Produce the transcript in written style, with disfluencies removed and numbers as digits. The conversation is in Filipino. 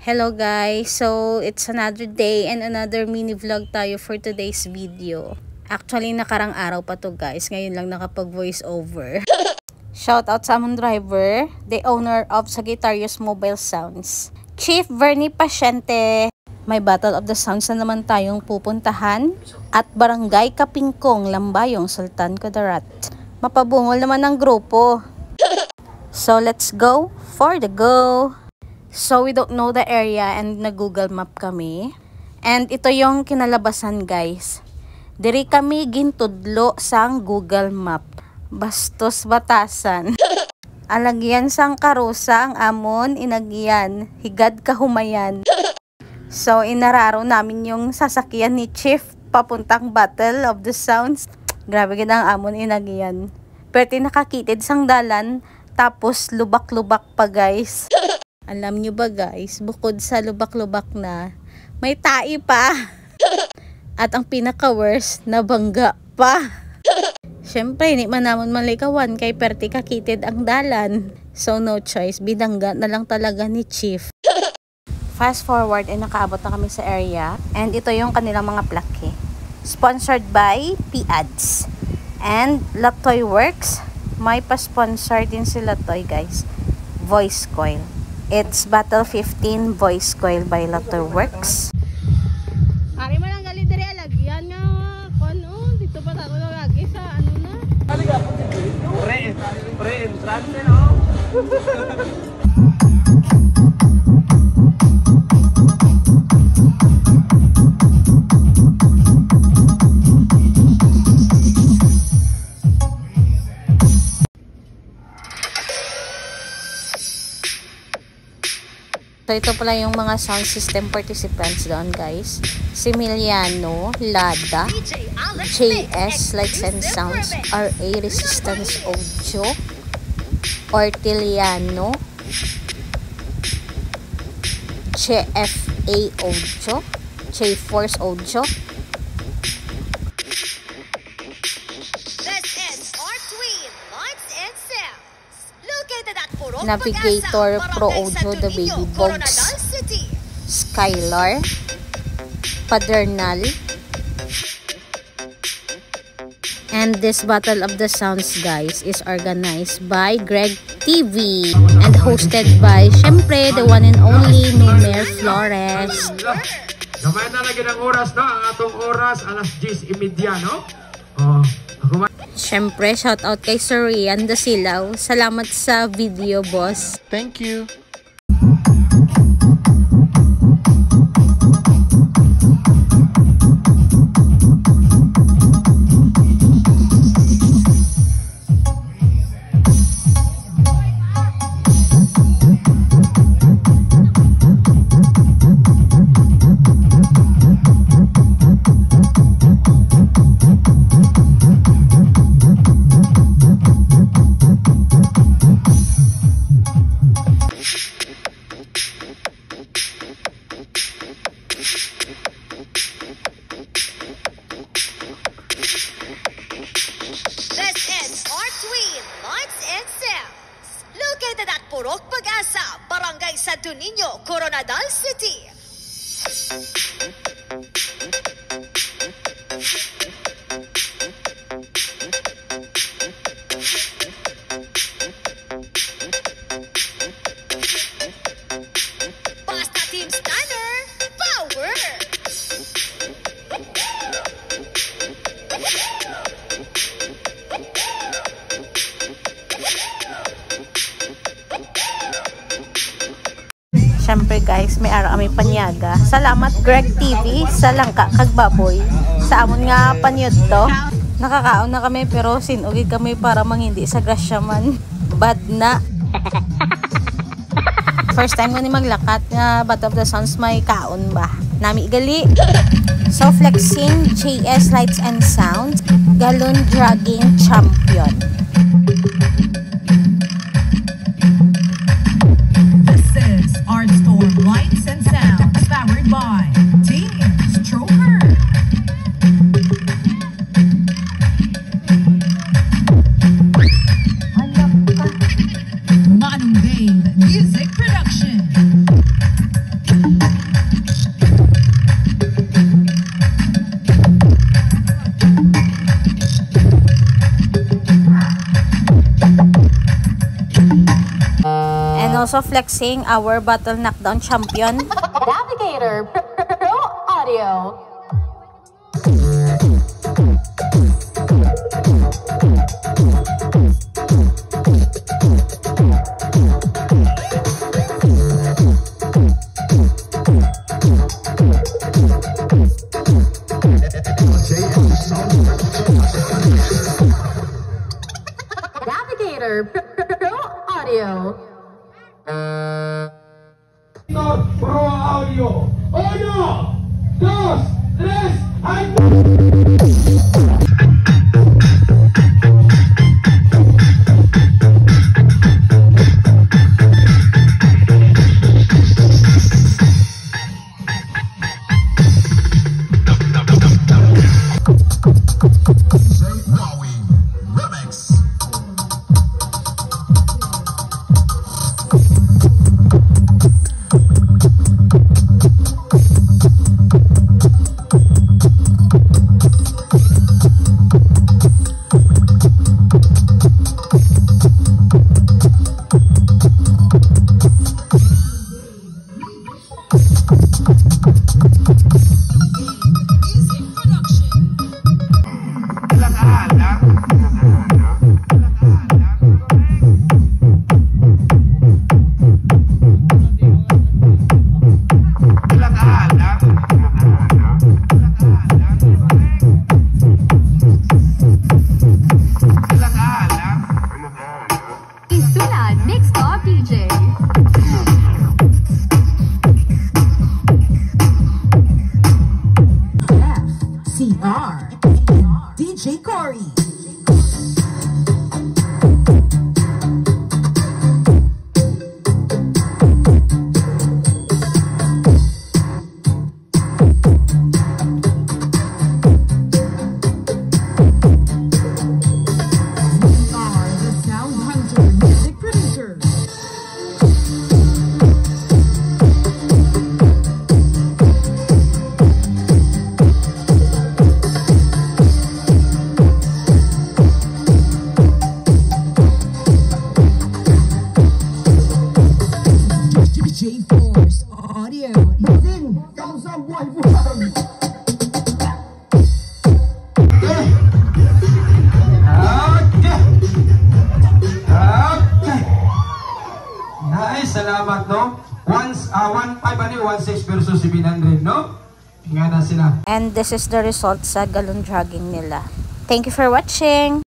Hello guys, so it's another day and another mini vlog tayo for today's video. Actually nakarang araw pa to guys, ngayon lang nakapag voice over. Shout out sa among driver, the owner of Sagittarius Mobile Sounds, Chief Vernie Pasyente. May Battle of the Sounds na naman tayong pupuntahan at Barangay Kapingkong, Lambayong, Sultan Kudarat. Mapabungol naman ang grupo. So let's go for the go. So we don't know the area and nag-Google Map kami. And ito yung kinalabasan guys. Diri kami gintudlo sang Google Map. Bastos Batasan. Alagyan sang karusa ang amon inagyan. Higad kahumayan. So inararo namin yung sasakyan ni Chief papuntang Battle of the Sounds. Grabe gid ang amon inagyan. Pero nakakitid sang dalan tapos lubak-lubak pa guys. Alam nyo ba guys, bukod sa lubak-lubak na, may tai pa. At ang pinaka-worst, nabangga pa. Siyempre, hindi man namon malikawan kay perti kakitid ang dalan. So no choice, binangga na lang talaga ni Chief. Fast forward, ay nakaabot na kami sa area. And ito yung kanilang mga plake. Sponsored by P-Ads. And Latoy Works. May pa-sponsor din si Latoy guys. Voice Coil. It's Battle 15 Voice Coil by Latoy Works. Ari man ang galing diri alagyan nga kono dito pa tayo lagi sa ano na. Pre-entrance no. So ito pala yung mga sound system participants doon guys. Similiano, Lada, JS Lights and Sounds, RA Resistance Audio, Ortiliano, CFA Audio, J-Force Audio, Navigator Pro Audio, The Baby Bogs, Skylar, Padernal. And this Battle of the Sounds guys is organized by Greg TV and hosted by syempre the one and only Numer Flores. Gamay na lagi ng oras no, ang atong oras alas 10:30 no. Siyempre, shout out kay Sir Rian Dasilaw. Salamat sa video, boss. Thank you. Located at Purok Pag-asa, Barangay Santo Niño, Coronadal City. Basta Team Stunner, power! Siyempre guys, may ara kami panyaga. Salamat Greg TV sa langka kag baboy. Sa amon nga panyod to. Nakakaon na kami pero sinugid kami para mangindi sa grasya man. Bad na. First time ko ni maglakat nga Battle of the Sounds may kaon ba. Nami gali. So flexing JS Lights and Sounds, Galon Dragging Champion. Lights and Sounds, powered by Team Stroker. Manong Dave Music Production. also flexing our battle knockdown champion. Navigator Pro Audio. Navigator Pro Audio. Pro Audio. 1, 2, 3, ¡ay! Isunad Mix Top DJ. FCR DJ Cory. J-Force Audio. Bossing, kamusta ang buhay mo? Nice, salamat, no? 1.5 versus 700, no? Nga na sila. And this is the result sa galon dragging nila. Thank you for watching!